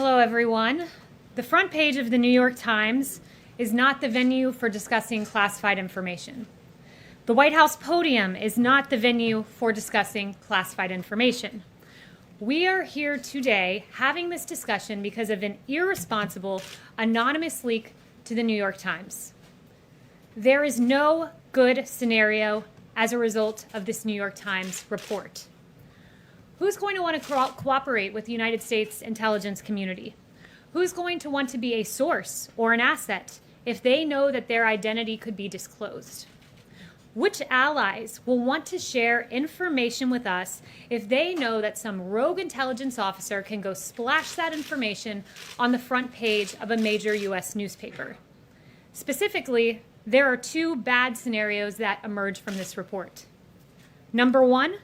Hello, everyone. The front page of the New York Times is not the venue for discussing classified information. The White House podium is not the venue for discussing classified information. We are here today having this discussion because of an irresponsible, anonymous leak to the New York Times. There is no good scenario as a result of this New York Times report. Who's going to want to cooperate with the United States intelligence community? Who's going to want to be a source or an asset if they know that their identity could be disclosed? Which allies will want to share information with us if they know that some rogue intelligence officer can go splash that information on the front page of a major U.S. newspaper? Specifically, there are two bad scenarios that emerge from this report. Number one,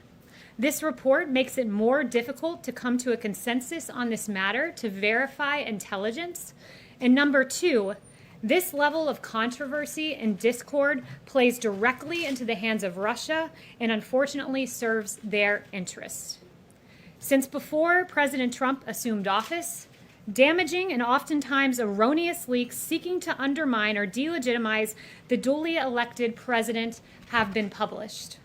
this report makes it more difficult to come to a consensus on this matter to verify intelligence. And number two, this level of controversy and discord plays directly into the hands of Russia and unfortunately serves their interests. Since before President Trump assumed office, damaging and oftentimes erroneous leaks seeking to undermine or delegitimize the duly elected president have been published.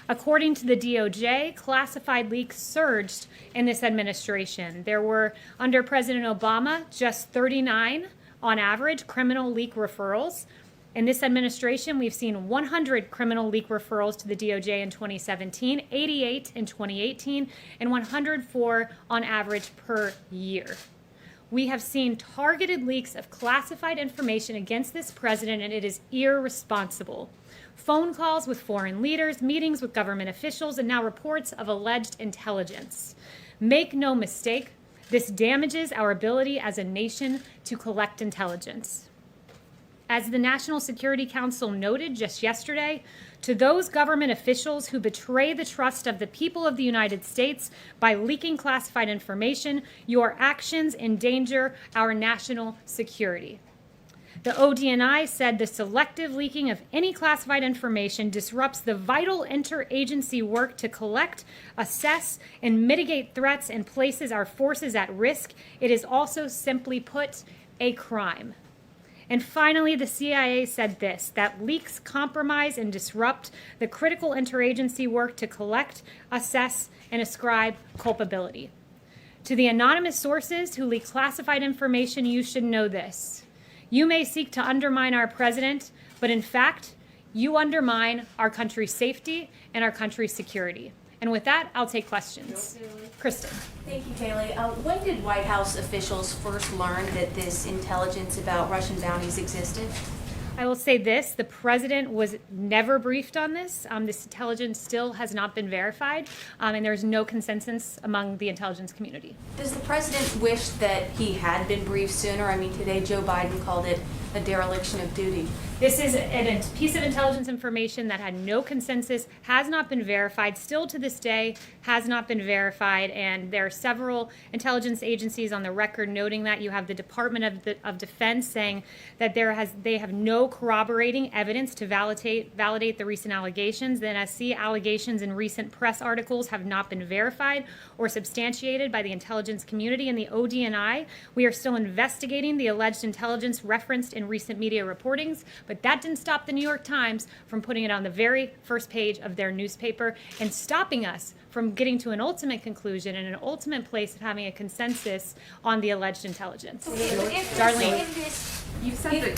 According to the DOJ, classified leaks surged in this administration. There were, under President Obama, just 39 on average criminal leak referrals. In this administration, we've seen 100 criminal leak referrals to the DOJ in 2017, 88 in 2018, and 104 on average per year. We have seen targeted leaks of classified information against this president, and it is irresponsible. Phone calls with foreign leaders, meetings with government officials, and now reports of alleged intelligence. Make no mistake, this damages our ability as a nation to collect intelligence. As the National Security Council noted just yesterday, to those government officials who betray the trust of the people of the United States by leaking classified information, your actions endanger our national security. The ODNI said the selective leaking of any classified information disrupts the vital interagency work to collect, assess, and mitigate threats and places our forces at risk. It is also, simply put, a crime. And finally, the CIA said this, that leaks compromise and disrupt the critical interagency work to collect, assess, and ascribe culpability. To the anonymous sources who leak classified information, you should know this. You may seek to undermine our president, but in fact, you undermine our country's safety and our country's security. And with that, I'll take questions. Kristen. Thank you, Kayleigh. When did White House officials first learn that this intelligence about Russian bounties existed? I will say this, the president was never briefed on this. This intelligence still has not been verified, and there's no consensus among the intelligence community. Does the president wish that he had been briefed sooner? I mean, today Joe Biden called it a dereliction of duty. This is a piece of intelligence information that had no consensus, has not been verified, still to this day has not been verified, and there are several intelligence agencies on the record noting that. You have the Department of Defense saying that they have no corroborating evidence to validate the recent allegations. The NSC allegations in recent press articles have not been verified or substantiated by the intelligence community. And the ODNI, we are still investigating the alleged intelligence referenced in recent media reportings, but that didn't stop the New York Times from putting it on the very first page of their newspaper and stopping us from getting to an ultimate conclusion and an ultimate place of having a consensus on the alleged intelligence. Darlene. You said that.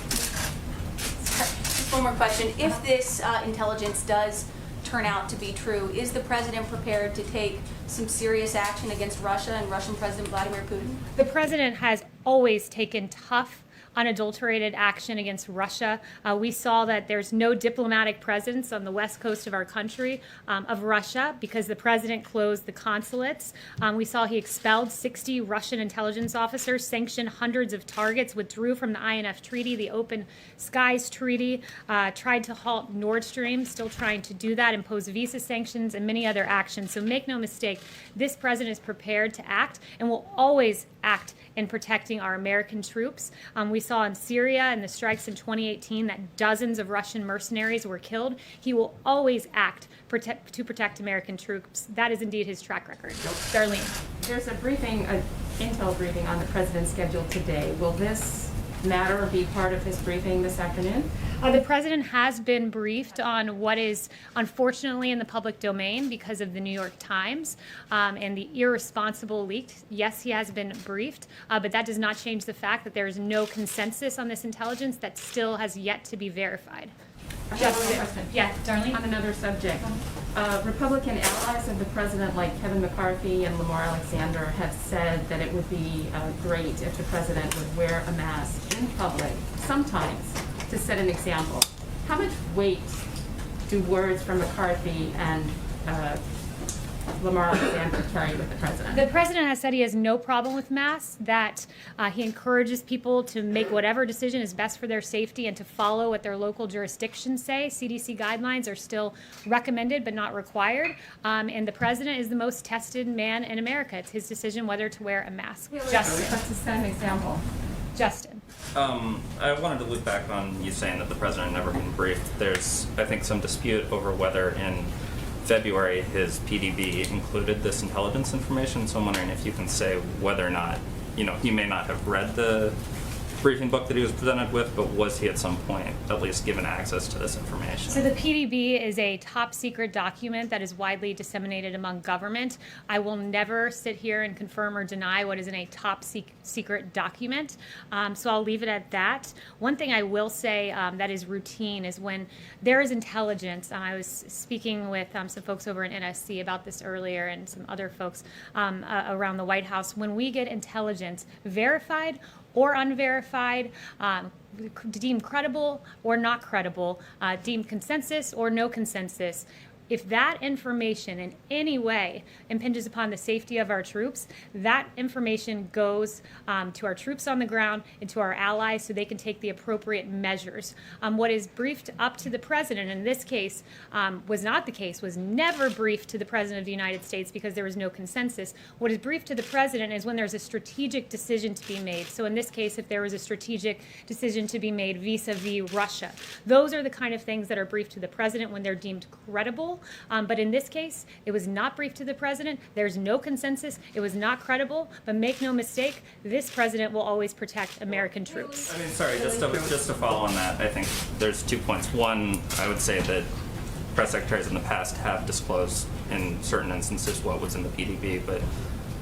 Just one more question. If this intelligence does turn out to be true, is the president prepared to take some serious action against Russia and Russian President Vladimir Putin? The president has always taken tough, unadulterated action against Russia. We saw that there's no diplomatic presence on the west coast of our country of Russia because the president closed the consulates. We saw he expelled 60 Russian intelligence officers, sanctioned hundreds of targets, withdrew from the INF Treaty, the Open Skies Treaty, tried to halt Nord Stream, still trying to do that, impose visa sanctions, and many other actions. So make no mistake, this president is prepared to act and will always act in protecting our American troops. We saw in Syria and the strikes in 2018 that dozens of Russian mercenaries were killed. He will always act to protect American troops. That is indeed his track record. Darlene. There's a briefing intel briefing on the president's schedule today. Will this matter be part of his briefing this afternoon? The president has been briefed on what is unfortunately in the public domain because of the New York Times and the irresponsible leak. Yes, he has been briefed, but that does not change the fact that there is no consensus on this intelligence that still has yet to be verified. I have one question. Yeah, Darlene? On another subject, Republican allies of the president, like Kevin McCarthy and Lamar Alexander, have said that it would be great if the president would wear a mask in public, sometimes, to set an example. How much weight do words from McCarthy and Lamar Alexander carry with the president? The president has said he has no problem with masks, that he encourages people to make whatever decision is best for their safety and to follow what their local jurisdictions say. CDC guidelines are still recommended but not required. And the president is the most tested man in America. It's his decision whether to wear a mask. Justin. Let's just set an example. Justin. I wanted to loop back on you saying that the president never been briefed. There's, I think, some dispute over whether in February his PDB included this intelligence information, so I'm wondering if you can say whether or not, he may not have read the briefing book that he was presented with, but was he at some point at least given access to this information? So the PDB is a top secret document that is widely disseminated among government. I will never sit here and confirm or deny what is in a top secret document, so I'll leave it at that. One thing I will say that is routine is when there is intelligence. I was speaking with some folks over in NSC about this earlier and some other folks around the White House. When we get intelligence verified or unverified, deemed credible or not credible, deemed consensus or no consensus, if that information in any way impinges upon the safety of our troops, that information goes to our troops on the ground and to our allies so they can take the appropriate measures. What is briefed up to the president in this case was not the case, was never briefed to the president of the United States because there was no consensus. What is briefed to the president is when there's a strategic decision to be made. So in this case, if there was a strategic decision to be made vis-a-vis Russia, those are the kind of things that are briefed to the president when they're deemed credible. But in this case, it was not briefed to the president. There's no consensus. It was not credible. But make no mistake, this president will always protect American troops. I mean, sorry, just to follow on that, I think there's 2 points. One, I would say that press secretaries in the past have disclosed in certain instances what was in the PDB. But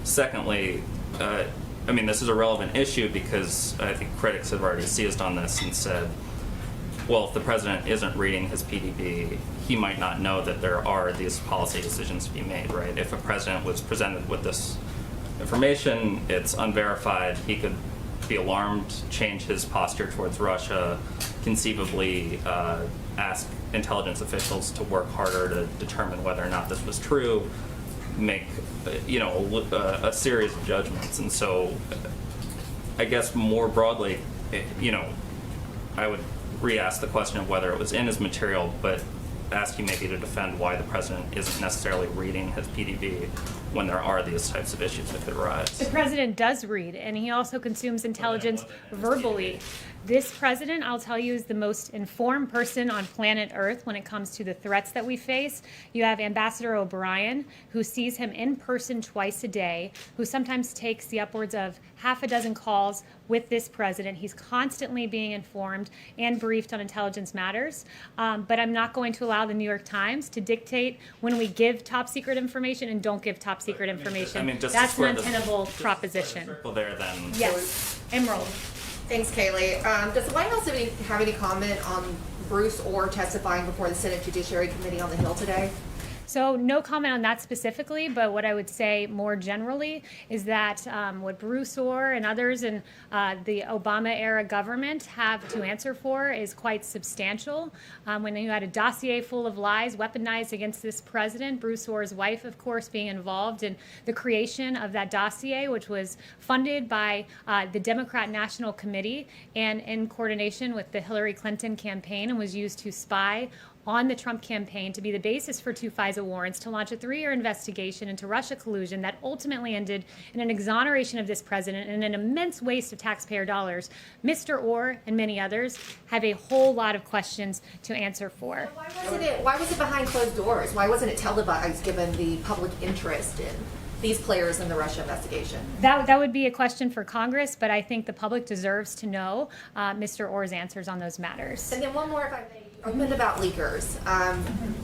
secondly, I mean, this is a relevant issue because I think critics have already seized on this and said, well, if the president isn't reading his PDB, he might not know that there are these policy decisions to be made, right? If a president was presented with this information, it's unverified, he could be alarmed, change his posture towards Russia, conceivably ask intelligence officials to work harder to determine whether or not this was true, make a series of judgments. And so I guess more broadly, I would re-ask the question of whether it was in his material, but ask you maybe to defend why the president isn't necessarily reading his PDB when there are these types of issues that could arise. The president does read, and he also consumes intelligence verbally. This president, I'll tell you, is the most informed person on planet Earth when it comes to the threats that we face. You have Ambassador O'Brien, who sees him in person twice a day, who sometimes takes the upwards of half a dozen calls with this president. He's constantly being informed and briefed on intelligence matters. But I'm not going to allow the New York Times to dictate when we give top secret information and don't give top secret information. That's an untenable proposition. Circle there, then. Yes. Emerald. Thanks, Kayleigh. Does the White House have any comment on Bruce Orr testifying before the Senate Judiciary Committee on the Hill today? So no comment on that specifically, but what I would say more generally is that what Bruce Orr and others in the Obama-era government have to answer for is quite substantial. When you had a dossier full of lies weaponized against this president, Bruce Orr's wife, of course, being involved in the creation of that dossier, which was funded by the Democrat National Committee and in coordination with the Hillary Clinton campaign, and was used to spy on the Trump campaign to be the basis for 2 FISA warrants to launch a 3-year investigation into Russia collusion that ultimately ended in an exoneration of this president and an immense waste of taxpayer dollars. Mr. Orr and many others have a whole lot of questions to answer for. Why was it behind closed doors? Why wasn't it televised given the public interest in these players in the Russia investigation? That would be a question for Congress, but I think the public deserves to know Mr. Orr's answers on those matters. And then one more, if I may. You opened about leakers.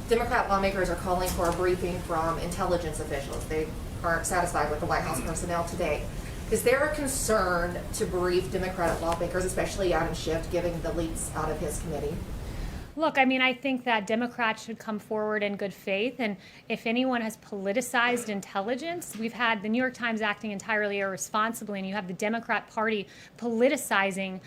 Democrat lawmakers are calling for a briefing from intelligence officials. They aren't satisfied with the White House personnel today. Is there a concern to brief Democratic lawmakers, especially Adam Schiff, given the leaks out of his committee? Look, I mean, I think that Democrats should come forward in good faith. And if anyone has politicized intelligence, we've had the New York Times acting entirely irresponsibly, and you have the Democrat Party politicizing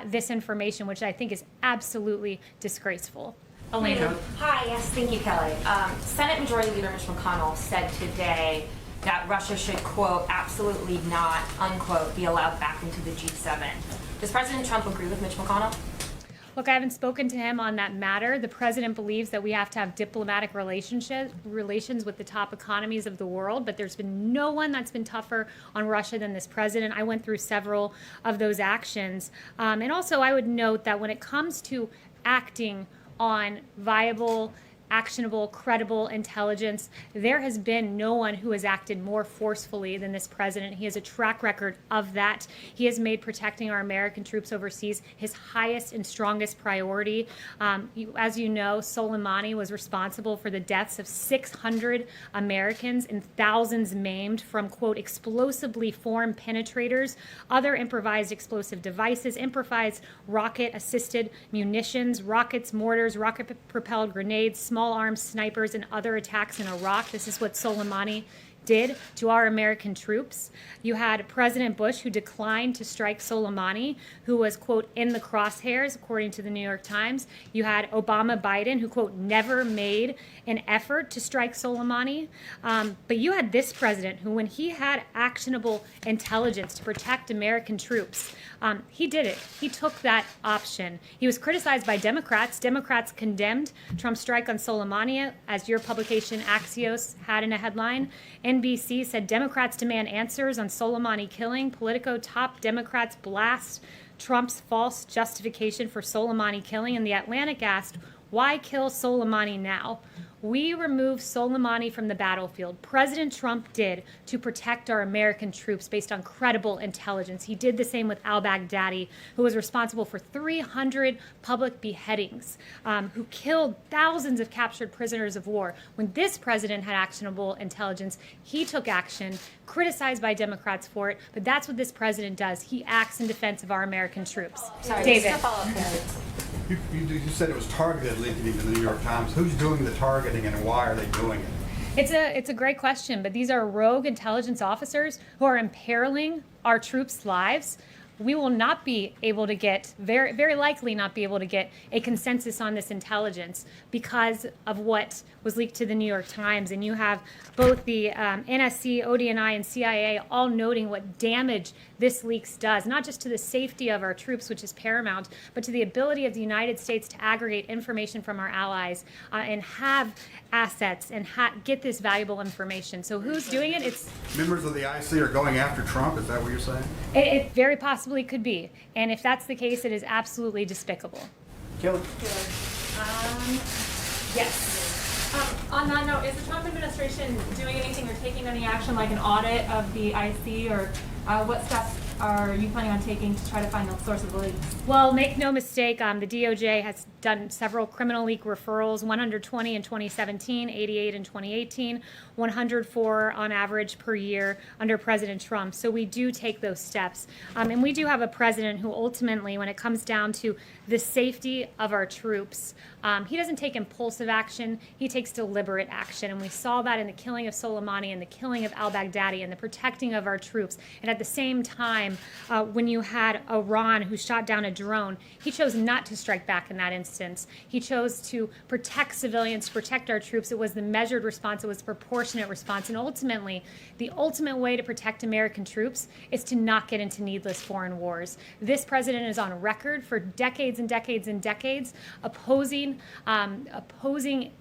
this information, which I think is absolutely disgraceful. Elena. Hi, yes, thank you, Kelly. Senate Majority Leader Mitch McConnell said today that Russia should, quote, absolutely not, unquote, be allowed back into the G7. Does President Trump agree with Mitch McConnell? Look, I haven't spoken to him on that matter. The president believes that we have to have diplomatic relations with the top economies of the world, but there's been no one that's been tougher on Russia than this president. I went through several of those actions. And also, I would note that when it comes to acting on viable, actionable, credible intelligence, there has been no one who has acted more forcefully than this president. He has a track record of that. He has made protecting our American troops overseas his highest and strongest priority. As you know, Soleimani was responsible for the deaths of 600 Americans and thousands maimed from, quote, explosively formed penetrators, other improvised explosive devices, improvised rocket-assisted munitions, rockets, mortars, rocket-propelled grenades, small arms snipers, and other attacks in Iraq. This is what Soleimani did to our American troops. You had President Bush, who declined to strike Soleimani, who was, quote, in the crosshairs, according to the New York Times. You had Obama Biden, who, quote, never made an effort to strike Soleimani. But you had this president who, when he had actionable intelligence to protect American troops, he did it. He took that option. He was criticized by Democrats. Democrats condemned Trump's strike on Soleimani, as your publication Axios had in a headline. NBC said Democrats demand answers on Soleimani killing. Politico top Democrats blast Trump's false justification for Soleimani killing. And The Atlantic asked, why kill Soleimani now? We removed Soleimani from the battlefield. President Trump did to protect our American troops based on credible intelligence. He did the same with al-Baghdadi, who was responsible for 300 public beheadings, who killed thousands of captured prisoners of war. When this president had actionable intelligence, he took action, criticized by Democrats for it, but that's what this president does. He acts in defense of our American troops. Sorry, David. just to follow up there. You said it was targeted leaking in the New York Times. Who's doing the targeting and why are they doing it? It's a great question, but these are rogue intelligence officers who are imperiling our troops' lives. We will not be able to get, very likely not be able to get a consensus on this intelligence because of what was leaked to the New York Times. And you have both the NSC, ODNI, and CIA all noting what damage this leaks does, not just to the safety of our troops, which is paramount, but to the ability of the United States to aggregate information from our allies and have assets and get this valuable information. So who's doing it? It's Members of the IC are going after Trump. Is that what you're saying? it very possibly could be. And if that's the case, it is absolutely despicable. Kelly? Yes. On that note, is the Trump administration doing anything or taking any action like an audit of the IC, or what steps are you planning on taking to try to find the source of the leaks? Well, make no mistake, the DOJ has done several criminal leak referrals, 120 in 2017, 88 in 2018, 104 on average per year under President Trump. So we do take those steps. And we do have a president who ultimately, when it comes down to the safety of our troops, he doesn't take impulsive action, he takes deliberate action. And we saw that in the killing of Soleimani and the killing of al-Baghdadi and the protecting of our troops. And at the same time, when you had Iran who shot down a drone, he chose not to strike back in that instance. He chose to protect civilians, to protect our troops. It was the measured response. It was the proportionate response. And ultimately, the ultimate way to protect American troops is to not get into needless foreign wars. This president is on record for decades and decades and decades opposing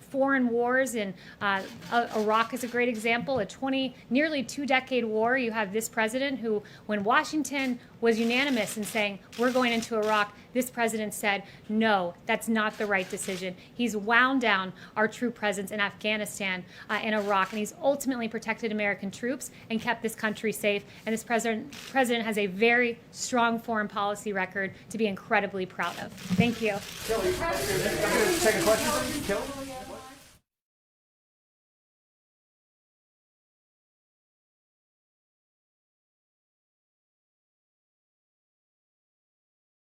foreign wars. And Iraq is a great example. A nearly 2-decade war. You have this president who, when Washington Washington was unanimous in saying, we're going into Iraq. This president said, no, that's not the right decision. He's wound down our troop presence in Afghanistan and Iraq, and he's ultimately protected American troops and kept this country safe. And this president has a very strong foreign policy record to be incredibly proud of. Thank you. Take a question from you, Kelly?